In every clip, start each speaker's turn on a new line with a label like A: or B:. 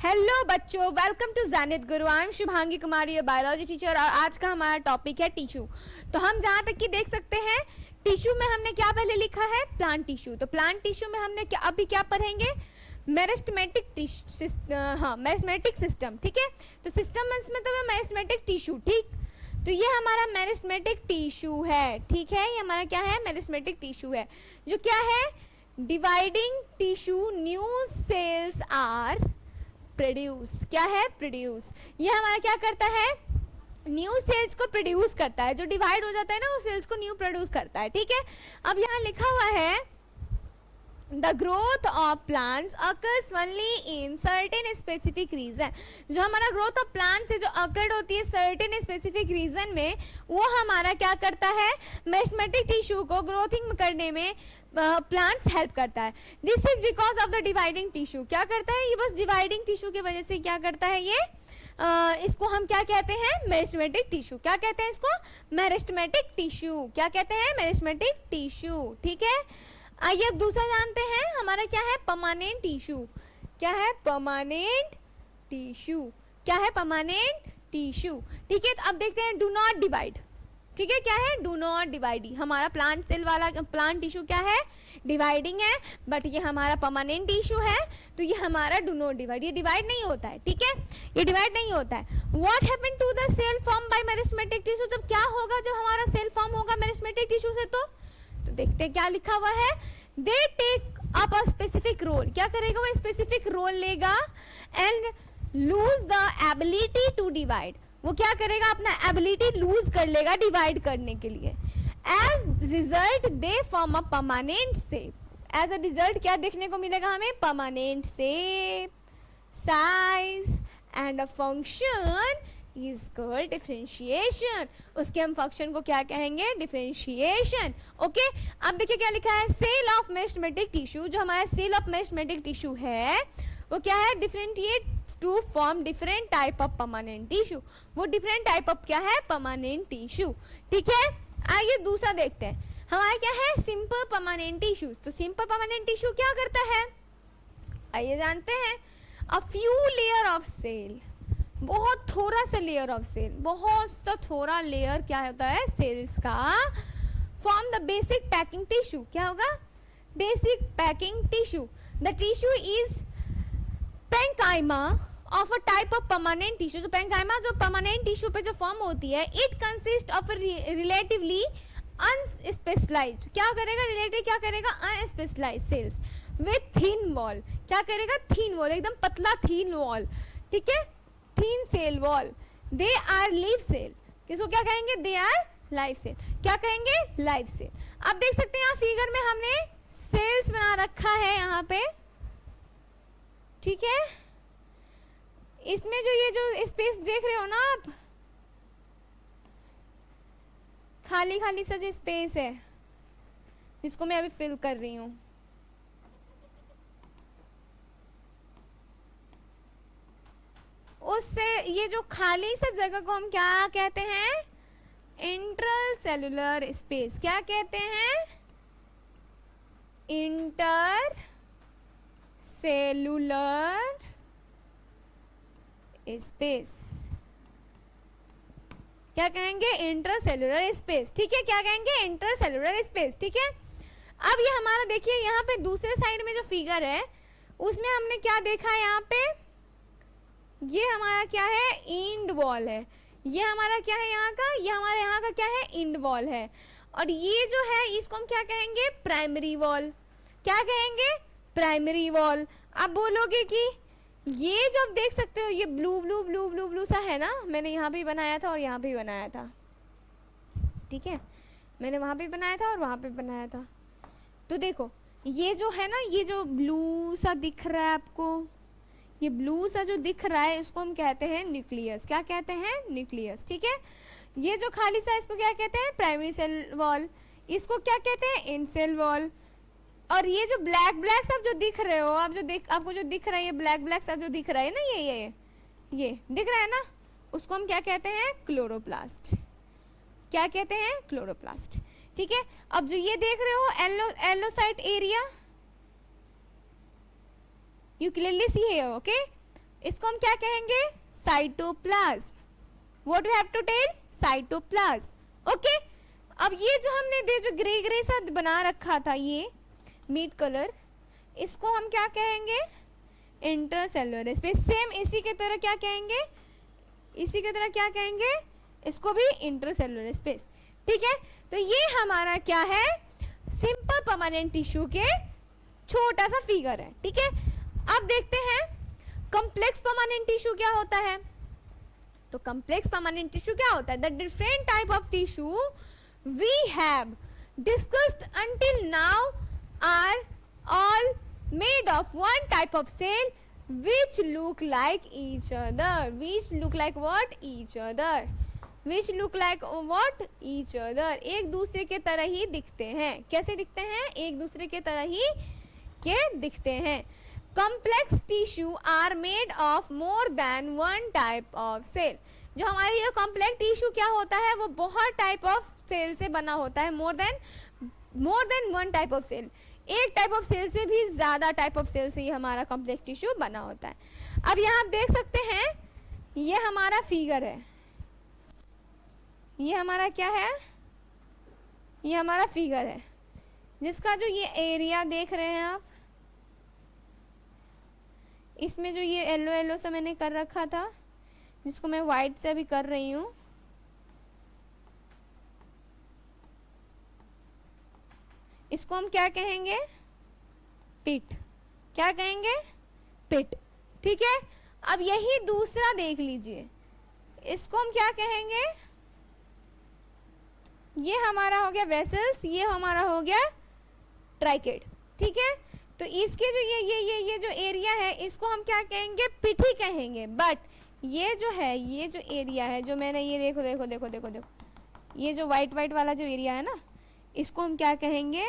A: Hello बच्चों, welcome to ज़ैनित Guru. I am Shubhangi Kumari, biology teacher, और आज का हमारा टॉपिक है टिश्यू। तो हम जहाँ तक कि देख सकते हैं, टिश्यू में हमने क्या पहले लिखा है, प्लांट टिश्यू। तो प्लांट टिश्यू में हमने क्या अभी क्या पढ़ेंगे, मेरिस्टेमेटिक मेरिस्टेमेटिक सिस्टम। ठीक है, तो सिस्टम में तो मेरिस्टेमेटिक टिश्यू। ठीक, तो ये हमारा मेरिस्टेमेटिक टिश्यू है। ठीक है, ये हमारा क्या है, मेरिस्टेमेटिक टिश्यू है, जो क्या है, dividing tissue, new cells are produce. क्या है, प्रोड्यूस। ये हमारा क्या करता है, न्यू सेल्स को प्रोड्यूस करता है। जो डिवाइड हो जाता है ना, वो सेल्स को न्यू प्रोड्यूस करता है। ठीक है, अब यहाँ लिखा हुआ है The growth of plants occurs only in certain specific region। जो हमारा growth of plants है, जो occurred होती है certain specific region में, वो हमारा क्या करता है, मेरिस्टेमेटिक टिश्यू को ग्रोथिंग करने में प्लांट्स हेल्प करता है। This is because of the dividing tissue. क्या करता है ये, बस डिवाइडिंग टिश्यू की वजह से क्या करता है ये, इसको हम क्या कहते हैं, मेरिस्टेमेटिक टिश्यू। क्या कहते हैं इसको, मेरिस्टेमेटिक टिश्यू। क्या कहते हैं, मेरिस्टेमेटिक टिश्यू। ठीक है, आइए अब दूसरा जानते हैं, हमारा क्या है, परमानेंट टिश्यू। क्या है, परमानेंट टिश्यू। क्या है, परमानेंट टिश्यू। ठीक है, तो अब देखते हैं, डू नॉट डिवाइड। ठीक है, क्या है, डू नॉट डिवाइड। हमारा प्लांट सेल वाला प्लांट टिश्यू क्या है, डिवाइडिंग है, बट ये हमारा परमानेंट टिश्यू है, तो ये हमारा डू नॉट डिवाइड, ये डिवाइड नहीं होता है। ठीक है, ये डिवाइड नहीं होता है। What happen to the cell form by meristematic tissue. जब क्या होगा, जब हमारा सेल फॉर्म होगा मेरिस्टेमेटिक टिश्यू से, तो देखते हैं क्या लिखा हुआ है, they take up a specific role. क्या करेगा, वो स्पेसिफिक रोल लेगा and lose the ability to divide. वो क्या करेगा, अपना एबिलिटी लूज कर लेगा डिवाइड करने के लिए। As result they form a permanent shape. As a result क्या देखने को मिलेगा हमें, permanent shape, size and a function is called differentiation. उसके हम फंक्शन को क्या कहेंगे, डिफरेंशिएशन। ओके, अब देखिए क्या लिखा है, सेल ऑफ मेरिस्टेमेटिक टिश्यू। जो हमारा सेल ऑफ मेरिस्टेमेटिक टिश्यू है, वो क्या है, differentiate to form different type of permanent tissue. वो डिफरेंट टाइप ऑफ क्या है, परमानेंट टिश्यू। ठीक है, आइए दूसरा देखते हैं, हमारा क्या है, सिंपल परमानेंट टिश्यू। तो सिंपल परमानेंट टिश्यू क्या करता है, आइए जानते हैं। A few layer of cell, बहुत थोड़ा सा लेयर ऑफ सेल, बहुत सा थोड़ा लेयर क्या होता है, सेल्स का, form the basic packing tissue. क्या होगा, basic packing tissue. The tissue is parenchyma of a type of permanent tissue. जो पेरेन्काइमा जो परमानेंट टिश्यू पे जो फॉर्म होती है, इट कंसिस्ट ऑफ रिलेटिवली अनस्पेशलाइज्ड। क्या करेगा, रिलेटिव क्या करेगा, अनस्पेशलाइज्ड सेल्स विथ थिन वॉल। क्या करेगा, थिन वॉल, एकदम पतला थिन वॉल। ठीक है, thin cell wall. They are live cell. किसको क्या कहेंगे, दे आर लाइव सेल। क्या कहेंगे, लाइव सेल। अब देख सकते हैं यहाँ फिगर में हमने सेल्स बना रखा है यहाँ पे। ठीक है, इसमें जो ये जो स्पेस देख रहे हो ना आप, खाली खाली सा जो स्पेस है, जिसको मैं अभी फिल कर रही हूँ, उससे ये जो खाली सा जगह को हम क्या कहते हैं, इंट्रासेल्युलर स्पेस। क्या कहते हैं, इंटर सेलुलर स्पेस। क्या कहेंगे, इंट्रासेलुलर स्पेस। ठीक है, क्या कहेंगे, इंट्रासेलुलर स्पेस। ठीक है, अब ये हमारा देखिए यहाँ पे दूसरे साइड में जो फिगर है, उसमें हमने क्या देखा है, यहाँ पे ये हमारा क्या है, इंड वॉल है। ये हमारा क्या है यहाँ का, ये हमारे यहाँ का क्या है, इंड वॉल है। और ये जो है, इसको हम क्या कहेंगे, प्राइमरी वॉल। क्या कहेंगे, प्राइमरी वॉल। अब बोलोगे कि ये जो आप देख सकते हो, ये blue blue blue blue blue सा है ना, मैंने यहाँ पे बनाया था और यहाँ पे बनाया था। ठीक है, मैंने वहाँ पे बनाया था और वहाँ पे बनाया था। तो देखो ये जो है ना, ये जो ब्लू सा दिख रहा है आपको, ये ब्लू सा जो दिख रहा है, इसको हम कहते हैं न्यूक्लियस। क्या कहते हैं, न्यूक्लियस। ठीक है, ये जो खाली सा, इसको क्या कहते हैं, प्राइमरी सेल वॉल। इसको क्या कहते हैं, एंड सेल वॉल। और ये जो ब्लैक ब्लैक सब जो दिख रहे हो आप, जो आपको जो दिख रहा है, ये ब्लैक ब्लैक सा जो दिख रहा है ना, ये दिख रहा है ना, उसको हम क्या कहते हैं, क्लोरोप्लास्ट। क्या कहते हैं, क्लोरोप्लास्ट। ठीक है, अब जो ये देख रहे हो yellow site area, you clearly see here, okay, इसको हम क्या कहेंगे? Cytoplasm. What we have to tell? Cytoplasm. Okay. अब ये जो हमने जो ग्रे ग्रे सा बना रखा था, ये मीट कलर, इसको हम क्या कहेंगे? Intracellular space. सेम इसी के तरह क्या कहेंगे? इसी के तरह क्या कहेंगे? इसको भी इंट्रासेलुलर स्पेस. ठीक है. तो ये हमारा क्या है? सिंपल परमानेंट टिश्यू के छोटा सा फिगर है. ठीक है. अब देखते हैं कॉम्प्लेक्स परमानेंट टिश्यू क्या होता है. तो कॉम्प्लेक्स परमानेंट टिश्यू क्या होता है? The different type of tissue we have discussed until now are all made of one type of cell which look like each other. Which look like what? Each other. Which look like what? Each other. एक दूसरे के तरह ही दिखते हैं. कैसे दिखते हैं? एक दूसरे के तरह ही के दिखते हैं. Complex tissue are made of more than one type of cell. जो हमारी ये कॉम्प्लेक्स टिश्यू क्या होता है? वो बहुत टाइप ऑफ सेल से बना होता है. More than one type of cell. एक टाइप ऑफ सेल से भी ज्यादा टाइप ऑफ सेल से ये हमारा कॉम्प्लेक्स टिश्यू बना होता है. अब यहाँ आप देख सकते हैं, ये हमारा फिगर है. ये हमारा क्या है? ये हमारा फिगर है, जिसका जो ये एरिया देख रहे हैं आप, इसमें जो ये येलो येलो सा मैंने कर रखा था, जिसको मैं व्हाइट से अभी कर रही हूँ, इसको हम क्या कहेंगे? पिट. क्या कहेंगे? पिट. ठीक है. अब यही दूसरा देख लीजिए, इसको हम क्या कहेंगे? ये हमारा हो गया वेसल्स, ये हमारा हो गया ट्राइकेड. ठीक है. तो इसके जो ये जो एरिया है, इसको हम क्या कहेंगे? पिट ही कहेंगे. बट ये जो है, ये जो एरिया है, जो मैंने ये देखो देखो देखो देखो देखो, ये जो वाइट वाइट वाला जो एरिया है ना, इसको हम क्या कहेंगे?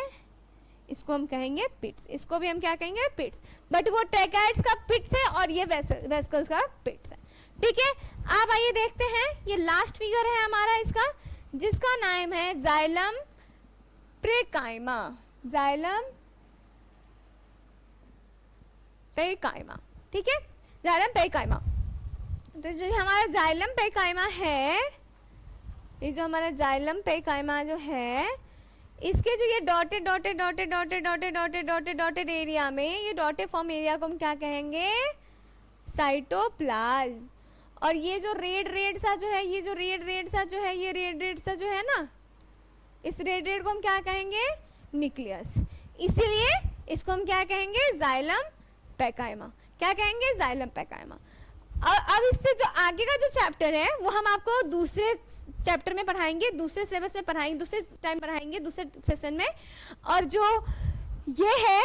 A: इसको हम कहेंगे पिट्स. इसको भी हम क्या कहेंगे? पिट्स. बट वो ट्रैकेट्स का पिट्स है और ये वेस्कल्स का पिट्स है. ठीक है. अब आइए देखते हैं, ये लास्ट फिगर है हमारा इसका, जिसका नाम है जाइलम प्रेकाइमा. जाइलम प्रेकाइमा. ठीक है. जाइलम प्रेकाइमा. तो जो हमारा जाइलम प्रेकाइमा है, ये जो हमारा जाइलम प्रेकाइमा जो है, इसके जो ये dotted dotted dotted dotted dotted dotted dotted dotted area में, ये डॉटेड फॉर्म एरिया को हम क्या कहेंगे? साइटोप्लाज्म. और ये जो रेड रेड सा जो है, ये जो रेड रेड सा जो है, ये रेड रेड सा जो है ना, इस रेड रेड को हम क्या कहेंगे? न्यूक्लियस. इसीलिए इसको हम क्या कहेंगे? जाइलम प्रेकाइमा. क्या कहेंगे? जाइलम प्रेकाइमा. अब इससे जो आगे का जो चैप्टर है, वो हम आपको दूसरे चैप्टर में पढ़ाएंगे, दूसरे सिलेबस में पढ़ाएंगे, दूसरे टाइम पढ़ाएंगे, दूसरे सेशन में. और जो ये है,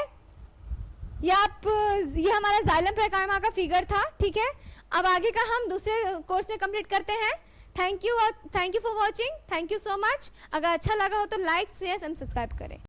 A: ये हमारा जाइलम प्रेकाइमा का फिगर था. ठीक है. अब आगे का हम दूसरे कोर्स में कंप्लीट करते हैं. Thank you for watching. Thank you so much. अगर अच्छा लगा हो तो लाइक शेयर एंड सब्सक्राइब करें.